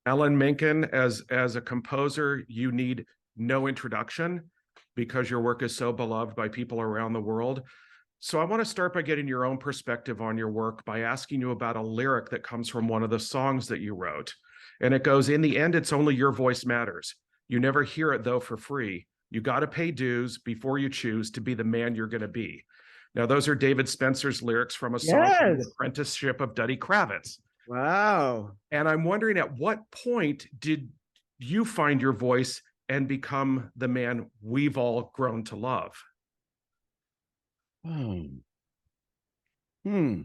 Alan Menken, as a composer, you need no introduction because your work is so beloved by people around the world. So I want to start by getting your own perspective on your work by asking you about a lyric that comes from one of the songs that you wrote. And it goes, "In the end, it's only your voice matters. You never hear it, though, for free. You got to pay dues before you choose to be the man you're going to be." Now, those are David Spencer's lyrics from a song called The Yes. Apprenticeship of Duddy Kravitz. Wow. And I'm wondering, at what point did you find your voice and become the man we've all grown to love? Hmm. Hmm.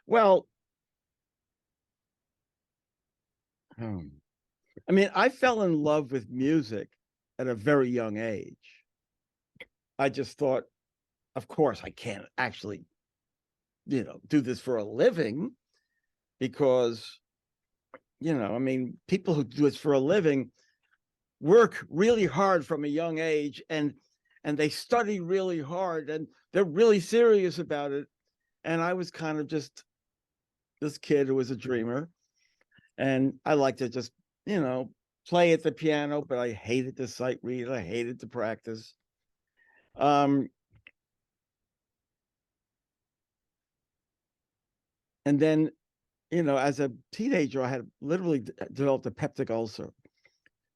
Well, hmm. I mean, I fell in love with music at a very young age. I just thought, of course, I can't actually, do this for a living because, I mean, people who do this for a living work really hard from a young age and they study really hard and they're really serious about it. And I was kind of just this kid who was a dreamer. And I like to just, play at the piano, but I hated to sight read. I hated to practice. Um, and then, as a teenager, I had literally developed a peptic ulcer.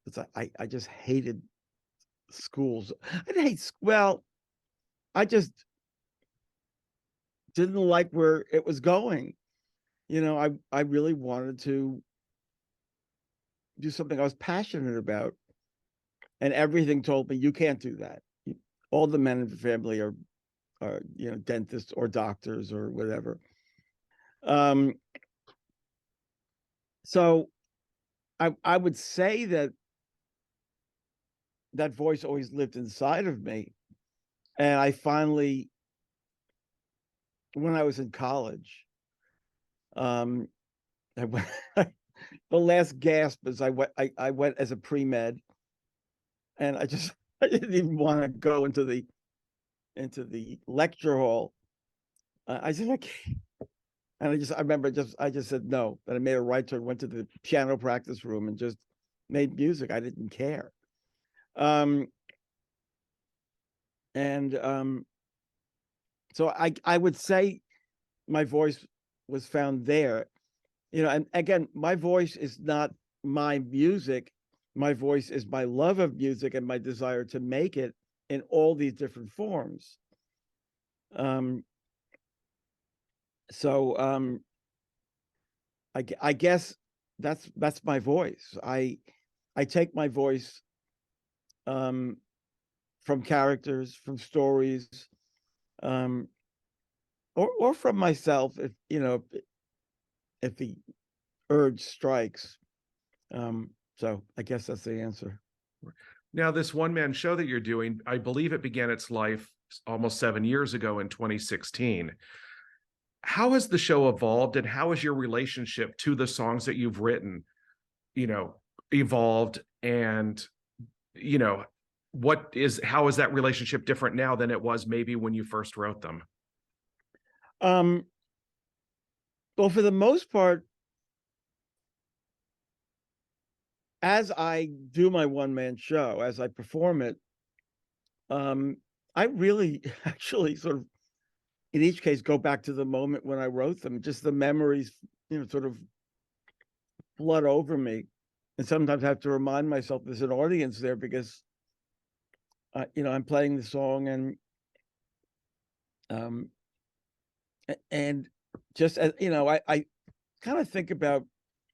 Because I just hated schools. I didn't hate, well, I just didn't like where it was going. I really wanted to do something I was passionate about. And everything told me, you can't do that. All the men in the family are dentists or doctors or whatever. Um, so I would say that that voice always lived inside of me. And I finally, when I was in college, um, I went, the last gasp is I went as a pre-med and I didn't even want to go into the lecture hall. I said, and I remember I just said no. And I made a right turn, went to the piano practice room and just made music. I didn't care. Um, and so I would say my voice was found there. And again, my voice is not my music. My voice is my love of music and my desire to make it in all these different forms. Um, so I guess that's my voice. I take my voice um, from characters, from stories, um, or from myself if the urge strikes. So I guess that's the answer. Now, this one man show that you're doing, I believe it began its life almost 7 years ago in 2016. How has the show evolved and how has your relationship to the songs that you've written, you know, evolved? And, you know, how is that relationship different now than it was maybe when you first wrote them? Um, well, for the most part, as I do my one man show, as I perform it, um, I really actually sort of, in each case, go back to the moment when I wrote them. Just the memories, sort of flood over me, and sometimes I have to remind myself there's an audience there because, I'm playing the song um, and just I kind of think about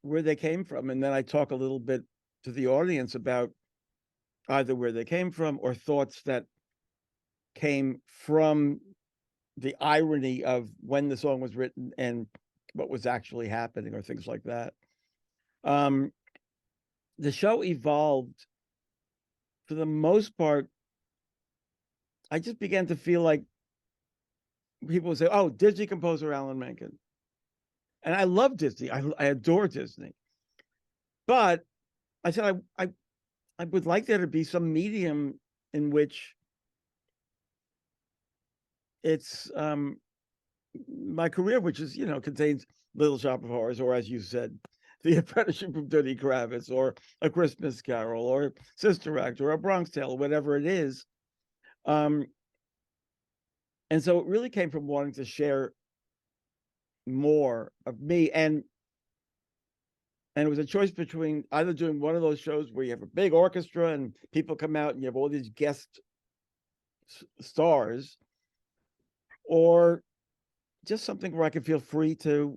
where they came from, and then I talk a little bit to the audience about either where they came from or thoughts that came from the irony of when the song was written and what was actually happening or things like that. Um, the show evolved for the most part. I just began to feel like people would say, "Oh, Disney composer Alan Menken," and I love Disney. I adore Disney, but I said I would like there to be some medium in which it's my career, which is contains Little Shop of Horrors, or as you said, The Apprenticeship of Dirty Kravitz, or A Christmas Carol, or Sister Act, or A Bronx Tale, whatever it is. And so it really came from wanting to share more of me, and it was a choice between either doing one of those shows where you have a big orchestra and people come out and you have all these guest stars, or just something where I could feel free to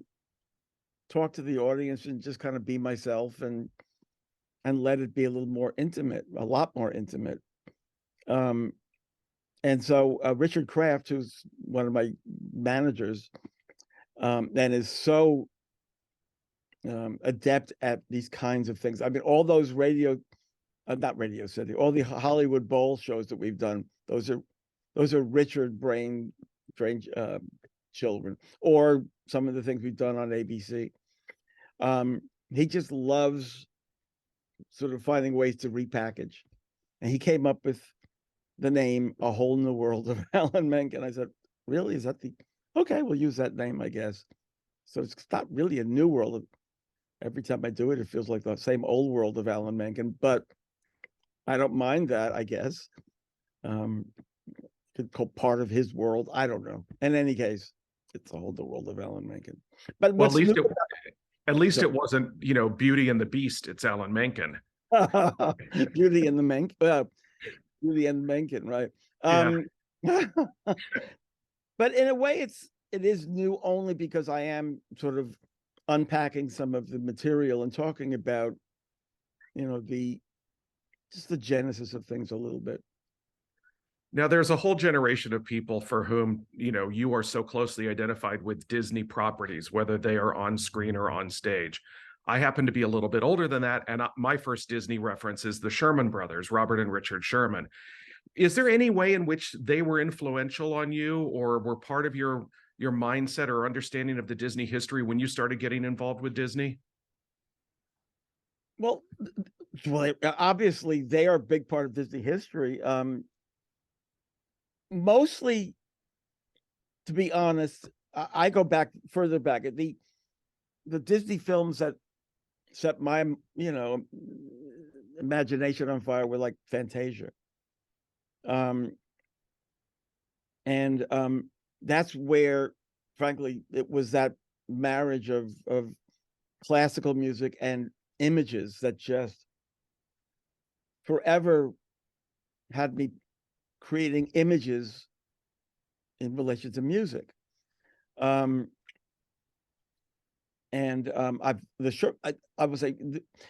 talk to the audience and just kind of be myself and let it be a little more intimate, a lot more intimate. And so Richard Kraft, who's one of my managers, and is so adept at these kinds of things. I mean, all those not Radio City, all the Hollywood Bowl shows that we've done, those are Richard brain trained children, or some of the things we've done on ABC. He just loves sort of finding ways to repackage, and he came up with the name A Whole New World of Alan Menken. I said, really? Is that okay, we'll use that name, I guess. So it's not really a new world. Every time I do it, it feels like the same old world of Alan Menken, but I don't mind that, I guess. Could call part of his world. I don't know. In any case, it's a whole new world of Alan Menken. But Well, what's new at least it wasn't, Beauty and the Beast. It's Alan Menken. Beauty and the Menken. Beauty and Menken, right? But in a way, it is new only because I am sort of unpacking some of the material and talking about, just the genesis of things a little bit. Now, there's a whole generation of people for whom, you are so closely identified with Disney properties, whether they are on screen or on stage. I happen to be a little bit older than that, and my first Disney reference is the Sherman Brothers, Robert and Richard Sherman. Is there any way in which they were influential on you, or were part of your mindset or understanding of the Disney history when you started getting involved with Disney? Well, obviously they are a big part of Disney history. Mostly, to be honest, I go back further back. The Disney films that set my imagination on fire were like Fantasia, and that's where, frankly, it was that marriage of classical music and images that just forever had me creating images in relation to music. I would say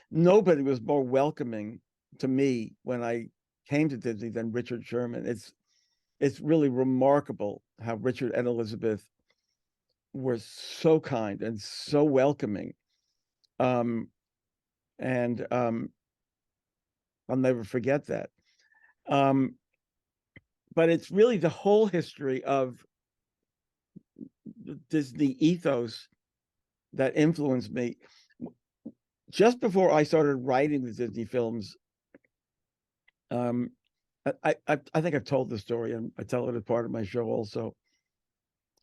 nobody was more welcoming to me when I came to Disney than Richard Sherman. It's really remarkable how Richard and Elizabeth were so kind and so welcoming. I'll never forget that. But it's really the whole history of the Disney ethos that influenced me. Just before I started writing the Disney films, I think I've told the story, and I tell it as part of my show also.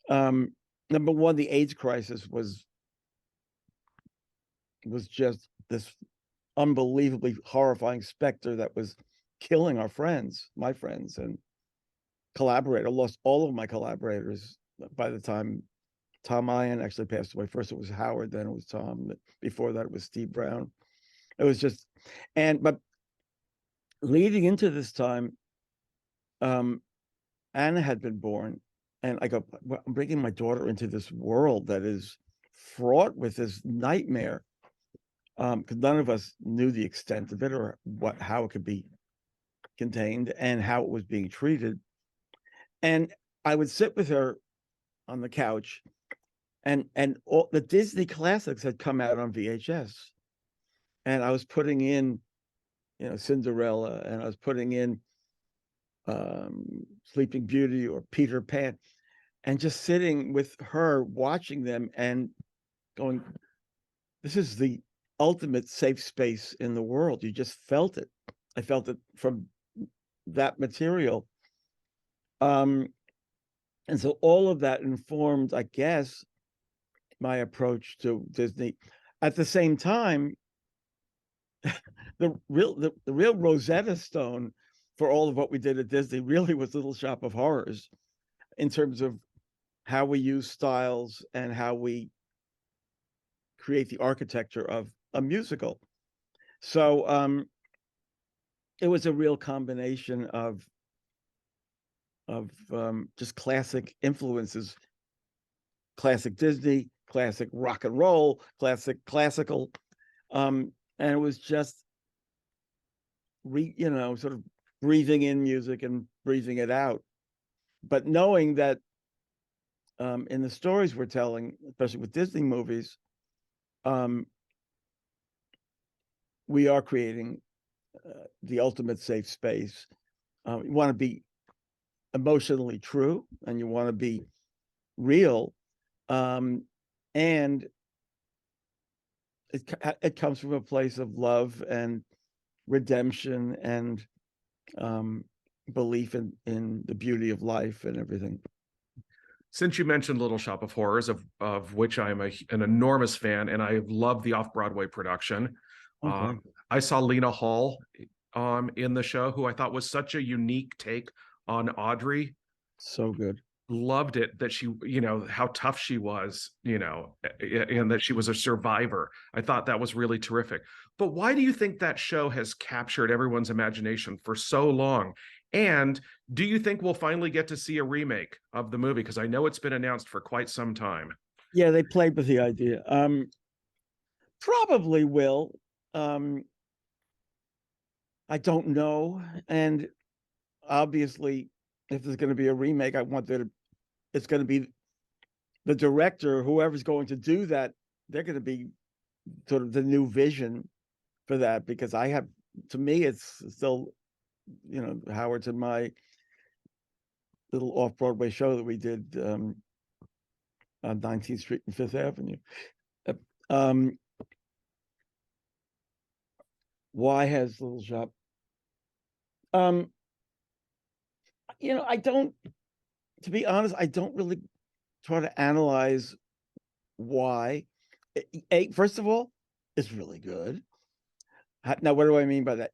Number one, the AIDS crisis was just this unbelievably horrifying specter that was killing my friends, and collaborator. I lost all of my collaborators by the time Tom Ian actually passed away. First it was Howard, then it was Tom. Before that it was Steve Brown. It was just, but leading into this time, Anna had been born, and I go, well, I'm bringing my daughter into this world that is fraught with this nightmare, because none of us knew the extent of it, or how it could be contained and how it was being treated. And I would sit with her on the couch, and all the Disney classics had come out on VHS, and I was putting in, Cinderella, and I was putting in Sleeping Beauty or Peter Pan, and just sitting with her watching them and going, this is the ultimate safe space in the world. You just felt it. I felt it from that material. And so all of that informed, I guess, my approach to Disney. at the same time, the real Rosetta Stone for all of what we did at Disney really was Little Shop of Horrors, in terms of how we use styles and how we create the architecture of a musical. So it was a real combination of just classic influences, classic Disney, classic rock and roll, classical, and it was just sort of breathing in music and breathing it out, but knowing that in the stories we're telling, especially with Disney movies, we are creating the ultimate safe space. You want to be emotionally true, and you want to be real, and it comes from a place of love and redemption and belief in the beauty of life and everything. Since you mentioned Little Shop of Horrors, of which I'm an enormous fan, and I love the off-Broadway production. Okay. I saw Lena Hall in the show, who I thought was such a unique take on Audrey. So good. Loved it that she, how tough she was, and that she was a survivor. I thought that was really terrific. But why do you think that show has captured everyone's imagination for so long? And do you think we'll finally get to see a remake of the movie? Because I know it's been announced for quite some time. Yeah, they played with the idea. Probably will. I don't know. And obviously, if there's going to be a remake, it's going to be the director, whoever's going to do that, they're going to be sort of the new vision for that, because to me, it's still, Howard's in my little off-Broadway show that we did on 19th Street and Fifth Avenue. Why has Little Shop? To be honest, I don't really try to analyze why. First of all, it's really good. Now, what do I mean by that?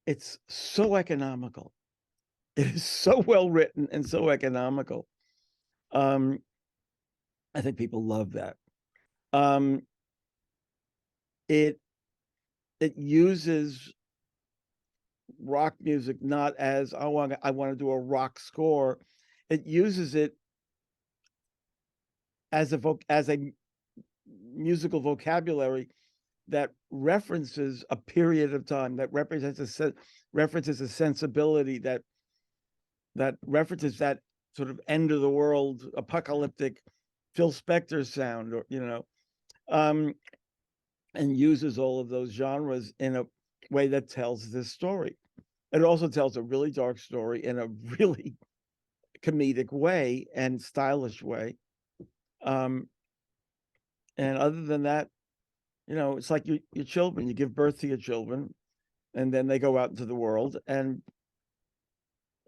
It's so economical. It is so well written and so economical. I think people love that. It uses rock music not as I want to do a rock score. It uses it as a musical vocabulary that references a period of time, that references a sensibility, that references that sort of end of the world, apocalyptic Phil Spector sound, or and uses all of those genres in a way that tells this story. It also tells a really dark story in a really comedic way and stylish way. And other than that, it's like your children. You give birth to your children, and then they go out into the world, and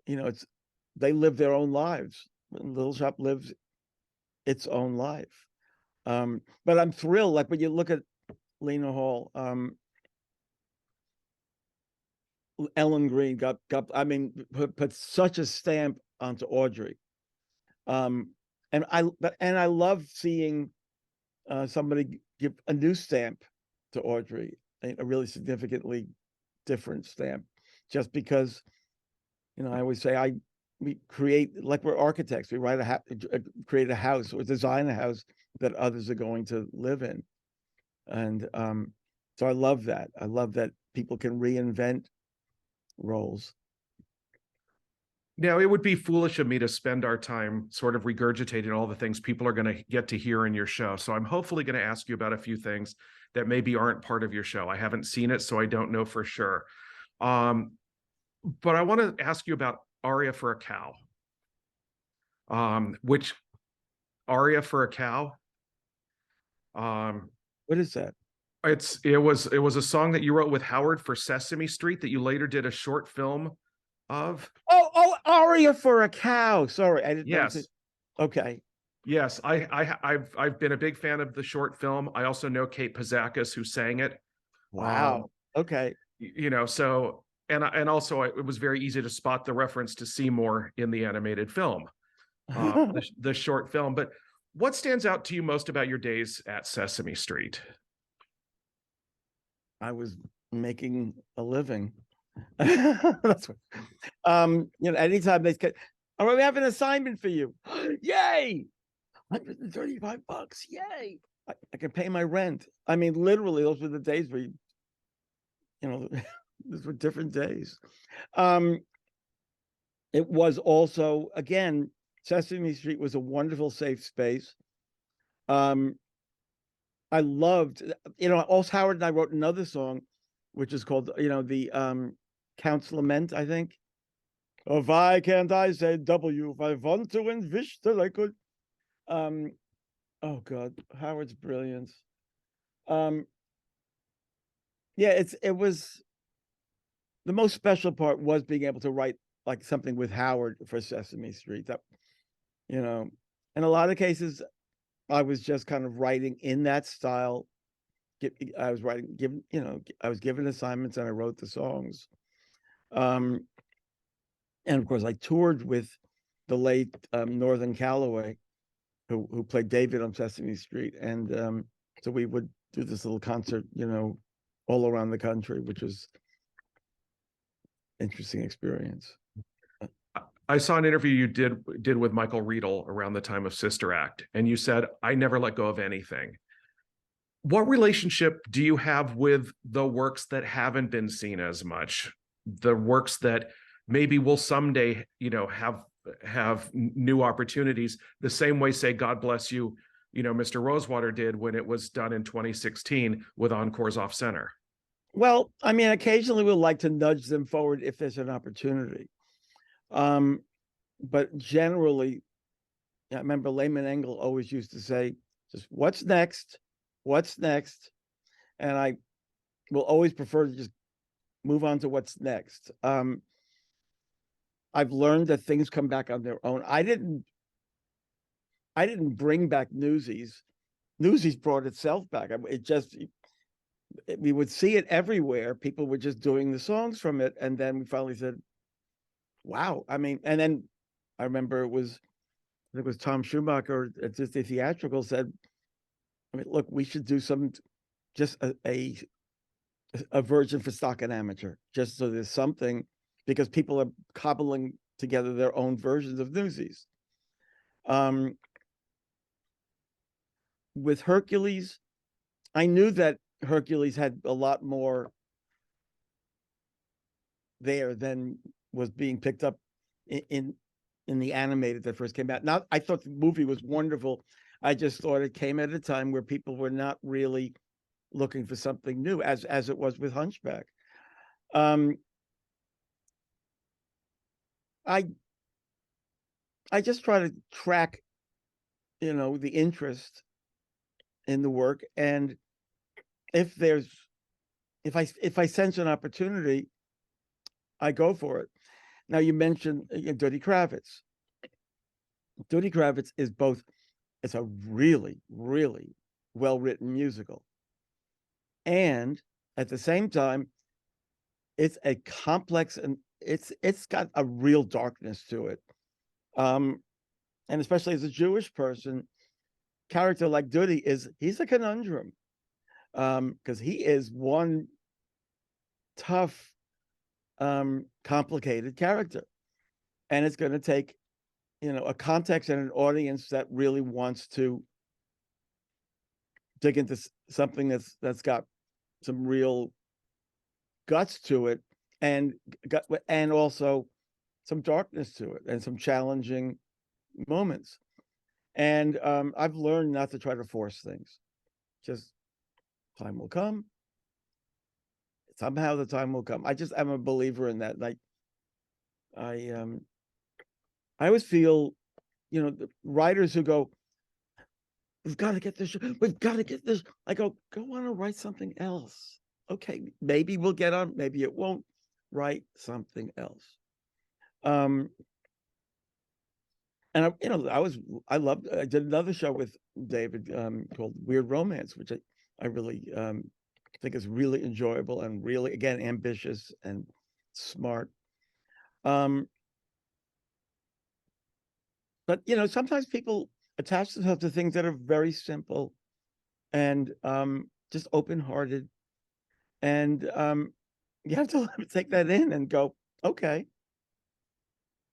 they live their own lives. Little Shop lives its own life. But I'm thrilled. Like when you look at Lena Hall, Ellen Green put such a stamp onto Audrey. And I love seeing somebody give a new stamp to Audrey, a really significantly different stamp, just because, I always say we create, like we're architects, we create a house or design a house that others are going to live in. And so I love that. I love that people can reinvent roles. Now, it would be foolish of me to spend our time sort of regurgitating all the things people are going to get to hear in your show. So I'm hopefully going to ask you about a few things that maybe aren't part of your show. I haven't seen it, so I don't know for sure. But I want to ask you about Aria for a Cow. Which Aria for a Cow? What is that? It was a song that you wrote with Howard for Sesame Street that you later did a short film of. Oh, Aria for a Cow. Sorry, I didn't know. Yes. Okay. Yes, I've been a big fan of the short film. I also know Kate Pazakis, who sang it. Wow. Okay. You know, so and also it was very easy to spot the reference to Seymour in the animated film, the short film. But what stands out to you most about your days at Sesame Street? I was making a living. That's what, anytime they could, all right, we have an assignment for you. Yay! $135. Yay! I can pay my rent. I mean, literally, those were the days where these were different days. It was also, again, Sesame Street was a wonderful, safe space. I loved, also Howard and I wrote another song, which is called, the Count's Lament, I think. Oh, why can't I say W if I want to and wish that I could? Oh God, Howard's brilliance. Yeah, it was the most special part was being able to write like something with Howard for Sesame Street. That, in a lot of cases, I was just kind of writing in that style. I was I was given assignments and I wrote the songs. And of course, I toured with the late Northern Calloway, who played David on Sesame Street, and so we would do this little concert, all around the country, which was interesting experience. I saw an interview you did with Michael Riedel around the time of Sister Act, and you said, "I never let go of anything." What relationship do you have with the works that haven't been seen as much, the works that maybe will someday, have new opportunities, the same way, say, God Bless You, Mr. Rosewater did when it was done in 2016 with Encores Off Center? Well, I mean, occasionally we'll like to nudge them forward if there's an opportunity. But generally, I remember Lehman Engel always used to say, just what's next? What's next? And I will always prefer to just move on to what's next. I've learned that things come back on their own. I didn't bring back Newsies. Newsies brought itself back. We would see it everywhere. People were just doing the songs from it. And then we finally said, wow. I mean, and then I remember I think it was Tom Schumacher at Disney Theatrical said, I mean, look, we should do just a version for stock and amateur, just so there's something, because people are cobbling together their own versions of Newsies. With Hercules, I knew that Hercules had a lot more there than was being picked up in the animated that first came out. Now, I thought the movie was wonderful. I just thought it came at a time where people were not really looking for something new, as it was with Hunchback. I just try to track, the interest in the work, and if I sense an opportunity, I go for it. Now, you mentioned Duddy Kravitz. Duddy Kravitz is both. It's a really, really well-written musical, and at the same time, it's a complex, and it's got a real darkness to it. And especially as a Jewish person, character like Duddy he's a conundrum, because he is one tough, complicated character, and it's going to take a context and an audience that really wants to dig into something that's got some real guts to it, and also some darkness to it, and some challenging moments. And I've learned not to try to force things. Just time will come. Somehow the time will come. I'm a believer in that. Like I always feel, the writers who go, we've got to get this, we've got to get this. I go on and write something else. Okay, maybe we'll get on, maybe it won't. Write something else. And I did another show with David called Weird Romance, which I really think is really enjoyable and really, again, ambitious and smart. But sometimes people attach themselves to things that are very simple and just open-hearted, and you have to take that in and go, okay,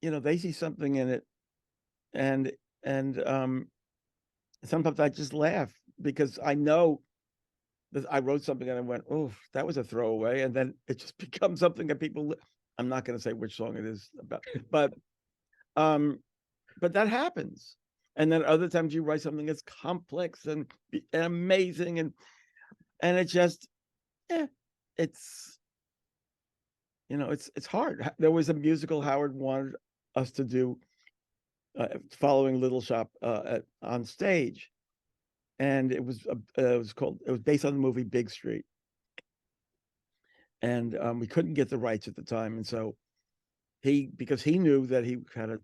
they see something in it, and sometimes I just laugh because I know that I wrote something and I went, oh, that was a throwaway, and then it just becomes something that people. I'm not going to say which song it is about, but that happens. And then other times you write something that's complex and amazing, and it just, it's it's hard. There was a musical Howard wanted us to do following Little Shop on stage, and it was based on the movie Big Street, and we couldn't get the rights at the time, and so because he knew that he had a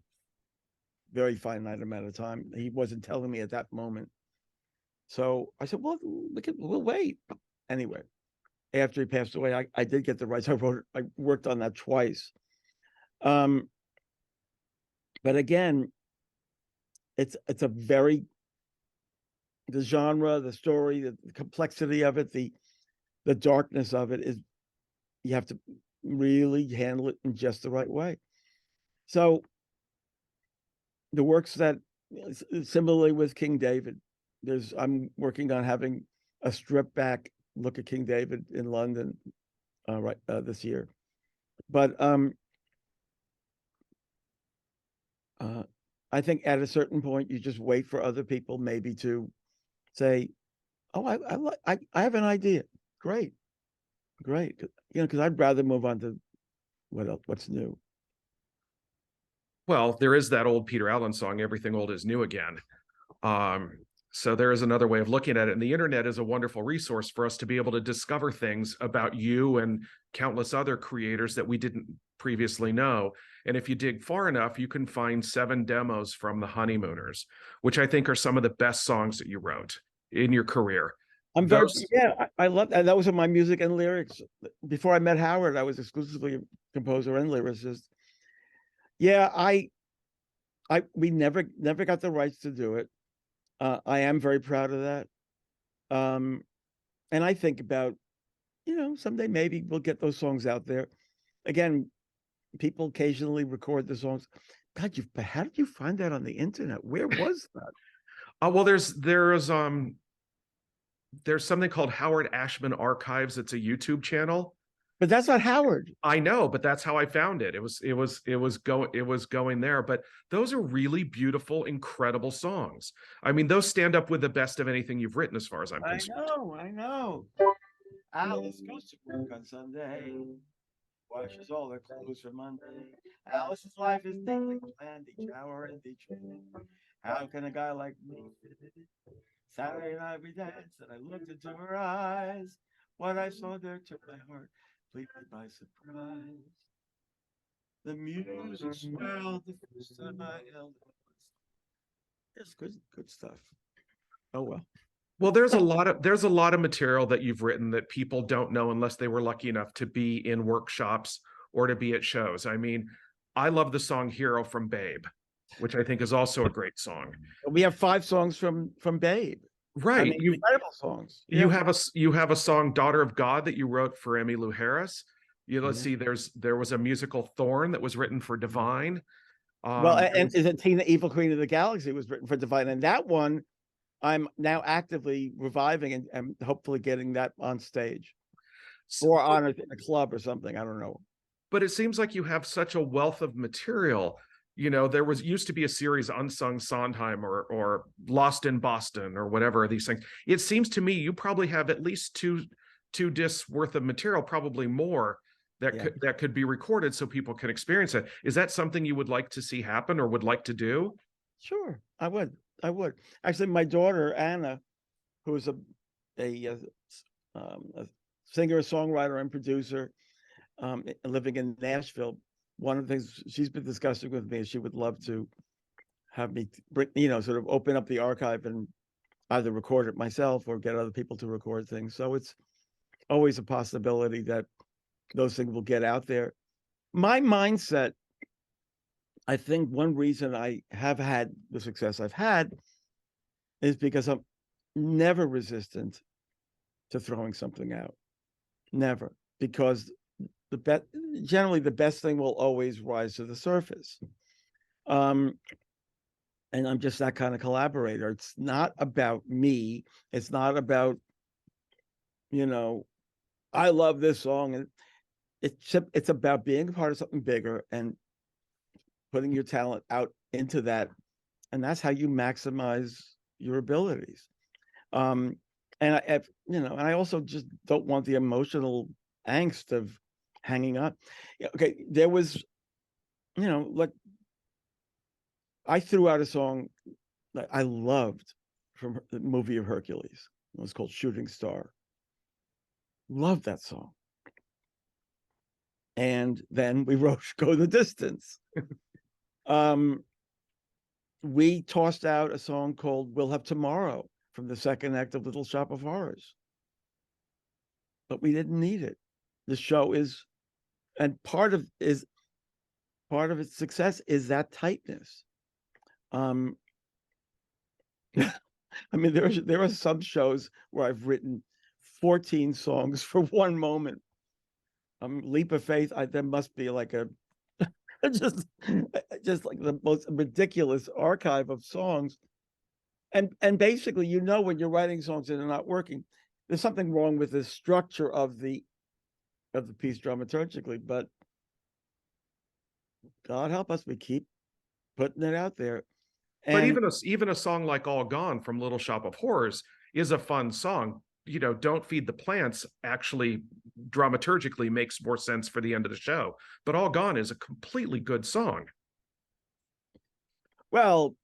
very finite amount of time, he wasn't telling me at that moment. So I said, well, we'll wait. Anyway, after he passed away, I did get the rights. I worked on that twice. But again, it's a very, the genre, the story, the complexity of it, the darkness of it is, you have to really handle it in just the right way. So the works that, similarly with King David, I'm working on having a stripped back look at King David in London this year. But I think at a certain point you just wait for other people maybe to say, oh, I have an idea. Great. Because I'd rather move on to what's new. Well, there is that old Peter Allen song, "Everything Old is New Again." So there is another way of looking at it. And the internet is a wonderful resource for us to be able to discover things about you and countless other creators that we didn't previously know. And if you dig far enough, you can find 7 demos from the Honeymooners, which I think are some of the best songs that you wrote in your career. I love that. That was in my music and lyrics. Before I met Howard, I was exclusively a composer and lyricist. Yeah, we never got the rights to do it. I am very proud of that. And I think about, someday maybe we'll get those songs out there. Again, people occasionally record the songs. God, how did you find that on the internet? Where was that? Well, there's something called Howard Ashman Archives. It's a YouTube channel. But that's not Howard. I know, but that's how I found it. It was going there. But those are really beautiful, incredible songs. I mean, those stand up with the best of anything you've written, as far as I'm concerned. I know. Alice goes to work on Sunday, washes all her clothes for Monday. Alice's life is neatly planned, each hour and each minute. How can a guy like me fit it? Saturday night we danced, and I looked into her eyes. What I saw there took my heart completely by surprise. The music swelled the first time I held it. It's good stuff. Oh well. Well, there's a lot of material that you've written that people don't know unless they were lucky enough to be in workshops or to be at shows. I mean, I love the song "Hero" from Babe, which I think is also a great song. We have 5 songs from Babe. Right. I mean, incredible songs. You have a song "Daughter of God" that you wrote for Emmylou Harris. Let's see, there was a musical "Thorn" that was written for Divine. Well, and is it Tina, Evil Queen of the Galaxy was written for Divine, and that one I'm now actively reviving and hopefully getting that on stage or on a club or something. I don't know. But it seems like you have such a wealth of material. There used to be a series, Unsung Sondheim or Lost in Boston or whatever these things. It seems to me you probably have at least two discs worth of material, probably more, that could be recorded so people can experience it. Is that something you would like to see happen or would like to do? Sure, I would. Actually, my daughter Anna, who is a singer, songwriter, and producer, living in Nashville. One of the things she's been discussing with me is she would love to have me bring, sort of open up the archive and either record it myself or get other people to record things. So it's always a possibility that those things will get out there. My mindset, I think one reason I have had the success I've had is because I'm never resistant to throwing something out. Never. Because generally the best thing will always rise to the surface. And I'm just that kind of collaborator. It's not about me. It's not about, I love this song. And it's about being a part of something bigger and putting your talent out into that. And that's how you maximize your abilities. And I also just don't want the emotional angst of hanging on. Okay, there was, like, I threw out a song that I loved from the movie of Hercules. It was called Shooting Star. Loved that song. And then we wrote Go the Distance. We tossed out a song called We'll Have Tomorrow from the second act of Little Shop of Horrors. But we didn't need it. The show is, and part of its success is that tightness. I mean, there are some shows where I've written 14 songs for one moment. Leap of Faith, there must be like a just like the most ridiculous archive of songs. And basically, when you're writing songs that are not working, there's something wrong with the structure of the piece dramaturgically, but God help us, we keep putting it out there. But even a song like All Gone from Little Shop of Horrors is a fun song. Don't Feed the Plants actually dramaturgically makes more sense for the end of the show. But All Gone is a completely good song. Well,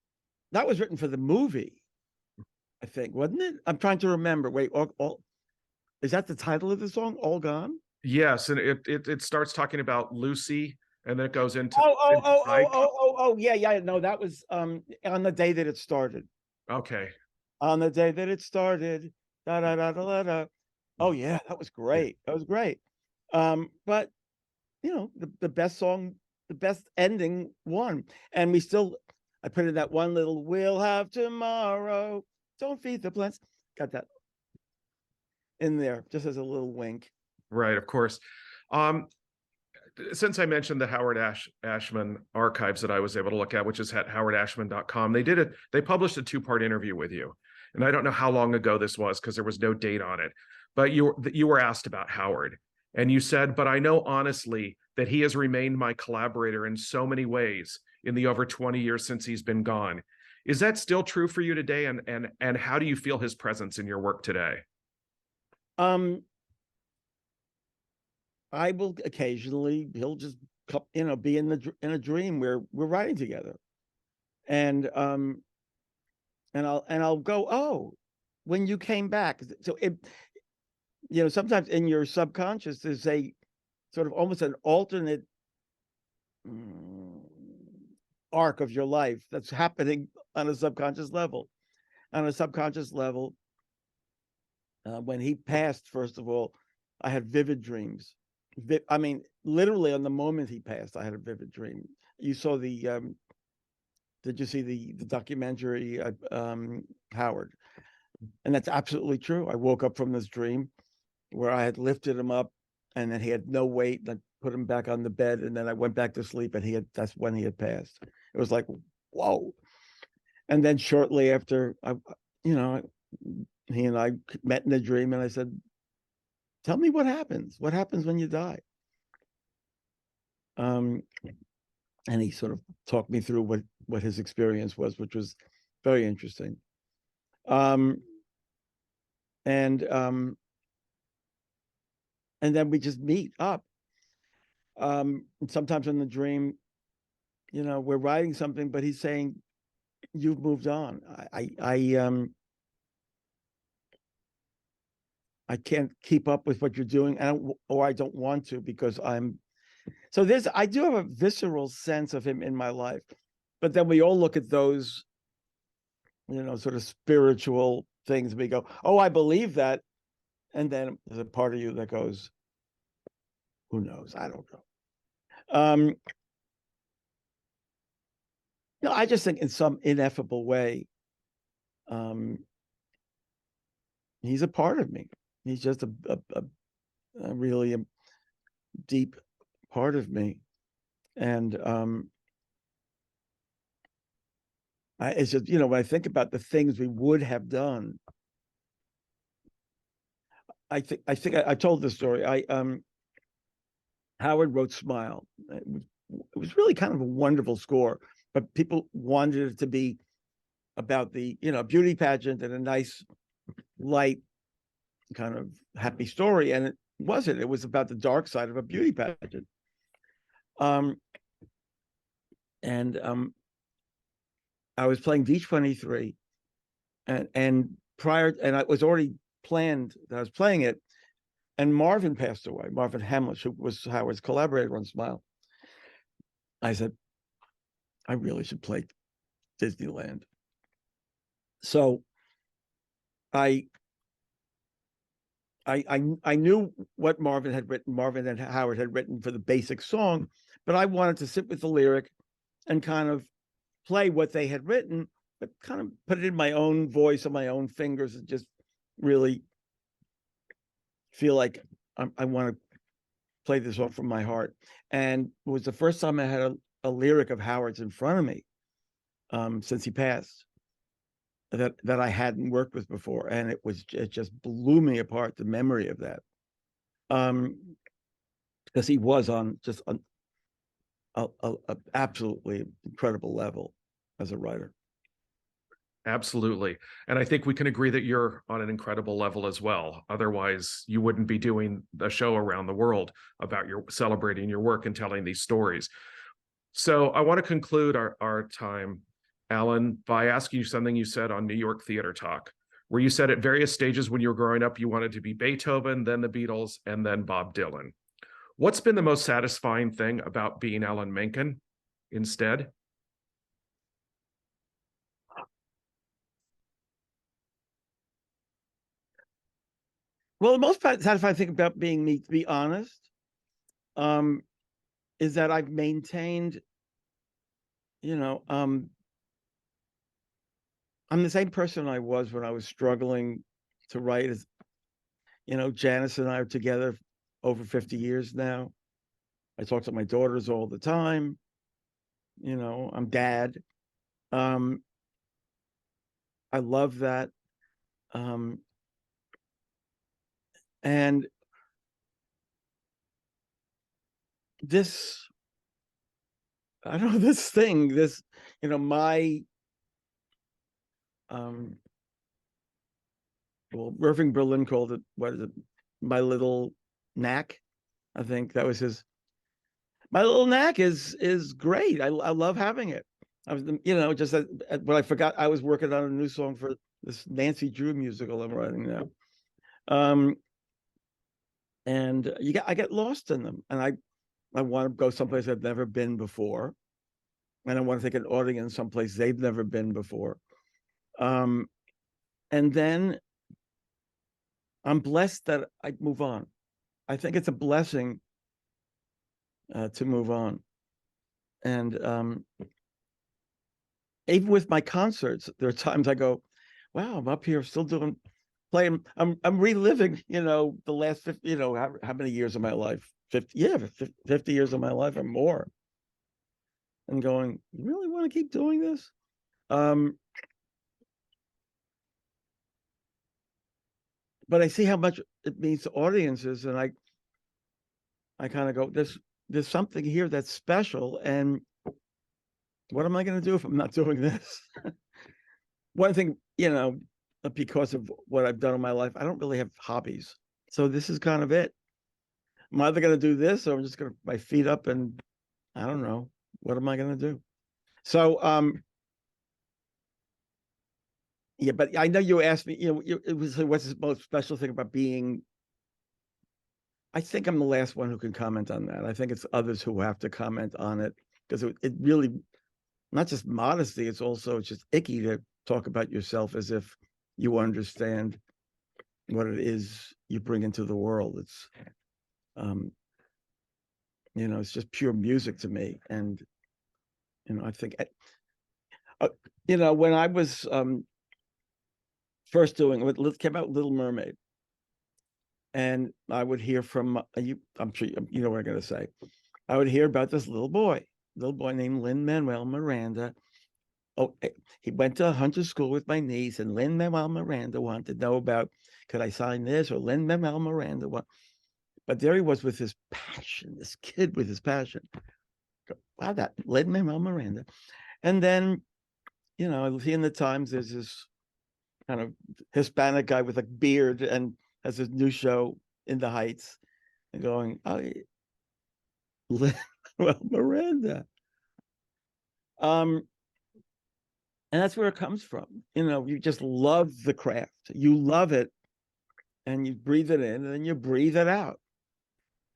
that was written for the movie, I think, wasn't it? I'm trying to remember. Wait, is that the title of the song, All Gone? Yes, and it starts talking about Lucy, and then it goes into yeah. No, that was on the day that it started. Okay. On the day that it started, da da da da da. Oh yeah, that was great. That was great. But the best song, the best ending won, and I put in that one little "We'll Have Tomorrow." Don't feed the plants. Got that in there just as a little wink. Right, of course. Since I mentioned the Howard Ashman archives that I was able to look at, which is at howardashman.com, they published a 2-part interview with you. And I don't know how long ago this was because there was no date on it, but you were asked about Howard, and you said, "But I know honestly that he has remained my collaborator in so many ways in the over 20 years since he's been gone." Is that still true for you today? And how do you feel his presence in your work today? I will occasionally, he'll just be in a dream where we're writing together, and I'll go, "Oh, when you came back." So sometimes in your subconscious there's a sort of almost an alternate arc of your life that's happening on a subconscious level. When he passed, first of all, I had vivid dreams. I mean, literally on the moment he passed, I had a vivid dream. You saw did you see the documentary, Howard? And that's absolutely true. I woke up from this dream where I had lifted him up and then he had no weight, and I put him back on the bed, and then I went back to sleep, and that's when he had passed. It was like, whoa. And then shortly after, he and I met in a dream, and I said, "Tell me what happens. What happens when you die?" And he sort of talked me through what his experience was, which was very interesting. And then we just meet up. Sometimes in the dream, we're writing something, but he's saying, "You've moved on. I can't keep up with what you're doing, or I don't want to, because I do have a visceral sense of him in my life. but then we all look at those, sort of spiritual things. We go, oh, I believe that. And then there's a part of you that goes, who knows? I don't know. I just think in some ineffable way, he's a part of me. He's just a really deep part of me. And it's just, when I think about the things we would have done, I think I told this story. Howard wrote Smile. It was really kind of a wonderful score, but people wanted it to be about the, beauty pageant and a nice, light, kind of happy story. And it wasn't. It was about the dark side of a beauty pageant. I was playing D23, and I was already planned that I was playing it, and Marvin passed away. Marvin Hamlish, who was Howard's collaborator on Smile. I said, I really should play Disneyland. So I knew what Marvin and Howard had written for the basic song, but I wanted to sit with the lyric and kind of play what they had written, but kind of put it in my own voice and my own fingers, and just really feel like I want to play this off from my heart. And it was the first time I had a lyric of Howard's in front of me, since he passed, that I hadn't worked with before. And it just blew me apart, the memory of that. Because he was on just an absolutely incredible level as a writer. Absolutely. And I think we can agree that you're on an incredible level as well. Otherwise, you wouldn't be doing a show around the world about celebrating your work and telling these stories. So I want to conclude our time, Alan, by asking you something you said on New York Theater Talk, where you said at various stages when you were growing up, you wanted to be Beethoven, then the Beatles, and then Bob Dylan. What's been the most satisfying thing about being Alan Menken instead? Well, the most satisfying thing about being me, to be honest, is that I've maintained, I'm the same person I was when I was struggling to write. As Janice and I are together over 50 years now. I talk to my daughters all the time. I'm dad. I love that. And this, I don't know, my, well, Irving Berlin called it, what is it? My little knack. I think that was his. My little knack is great. I love having it. I was, just but I forgot I was working on a new song for this Nancy Drew musical I'm writing now. And I get lost in them, and I want to go someplace I've never been before, and I want to take an audience someplace they've never been before. And then I'm blessed that I move on. I think it's a blessing to move on. And even with my concerts, there are times I go, wow, I'm up here still playing. I'm reliving, the last 50, how many years of my life? 50 years of my life or more. And going, you really want to keep doing this? But I see how much it means to audiences, and I kind of go, there's something here that's special, and what am I going to do if I'm not doing this? One thing, because of what I've done in my life, I don't really have hobbies. So this is kind of it. I'm either going to do this, or I'm just going to put my feet up, and I don't know, what am I going to do? So, yeah, but I know you asked me, it was what's the most special thing about being. I think I'm the last one who can comment on that. I think it's others who have to comment on it, because it really not just modesty, it's also just icky to talk about yourself as if you understand what it is you bring into the world. It's, it's just pure music to me. And, I think, when I was first doing what came out Little Mermaid, and I would hear from you, I'm sure you know what I'm going to say. I would hear about this little boy named Lin-Manuel Miranda. Oh, he went to Hunter School with my niece, and Lin-Manuel Miranda wanted to know about, could I sign this? Or Lin-Manuel Miranda. But there he was with his passion, this kid with his passion. Wow, that Lin-Manuel Miranda. And then, in the Times, there's this kind of Hispanic guy with a beard and has this new show in the Heights, and going, oh, Lin-Manuel Miranda. And that's where it comes from. You just love the craft. You love it, and you breathe it in, and then you breathe it out.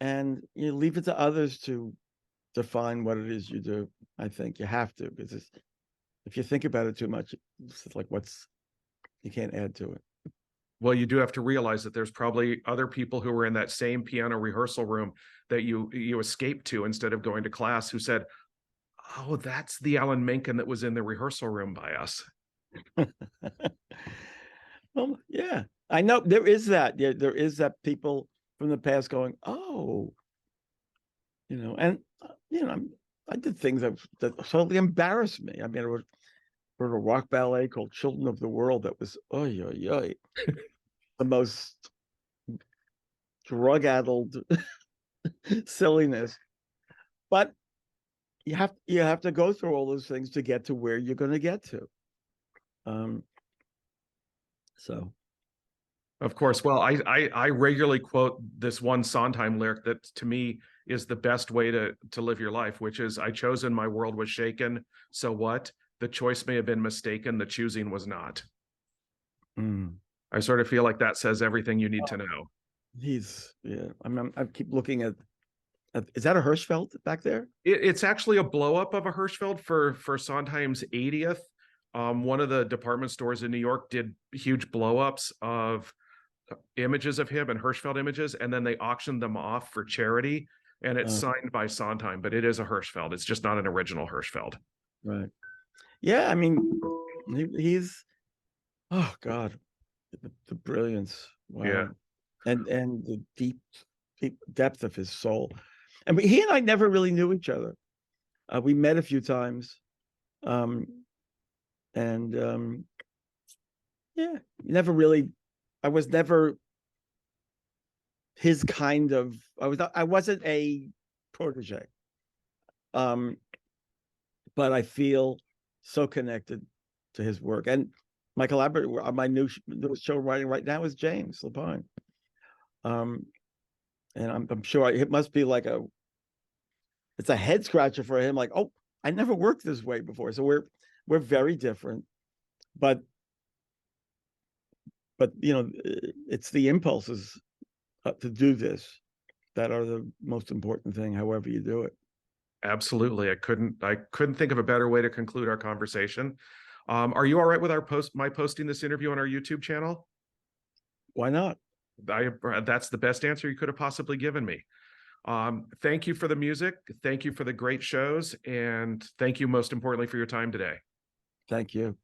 And you leave it to others to define what it is you do. I think you have to, because if you think about it too much, it's like you can't add to it. Well, you do have to realize that there's probably other people who were in that same piano rehearsal room that you escaped to instead of going to class, who said, oh, that's the Alan Menken that was in the rehearsal room by us. Well, yeah, I know there is that. Yeah, there is that people from the past going, oh, and I did things that totally embarrassed me. I mean, I wrote a rock ballet called Children of the World that was the most drug-addled silliness. But you have to go through all those things to get to where you're going to get to. So, of course. Well, I regularly quote this one Sondheim lyric that to me is the best way to live your life, which is, I chose and my world was shaken. So what? The choice may have been mistaken. The choosing was not. I sort of feel like that says everything you need to know. I keep looking at, is that a Hirschfeld back there? It's actually a blow up of a Hirschfeld for Sondheim's 80th. One of the department stores in New York did huge blow ups of images of him and Hirschfeld images, and then they auctioned them off for charity. And it's signed by Sondheim, but it is a Hirschfeld. It's just not an original Hirschfeld. Right. Yeah, I mean, he's, oh God, the brilliance. Wow. Yeah. And the deep depth of his soul. And he and I never really knew each other. We met a few times. Never really, I was never his kind of, I wasn't a protege. But I feel so connected to his work. And my collaborator on my new show writing right now is James Lapine. And I'm sure it must be like it's a head scratcher for him. Like, oh, I never worked this way before. So we're very different, but it's the impulses to do this that are the most important thing, however you do it. Absolutely. I couldn't think of a better way to conclude our conversation. Are you all right with my posting this interview on our YouTube channel? Why not? That's the best answer you could have possibly given me. Thank you for the music. Thank you for the great shows. And thank you most importantly for your time today. Thank you.